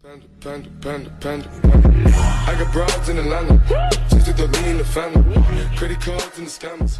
I got broads in Atlanta, just to the lean the family, credit cards and the scammers.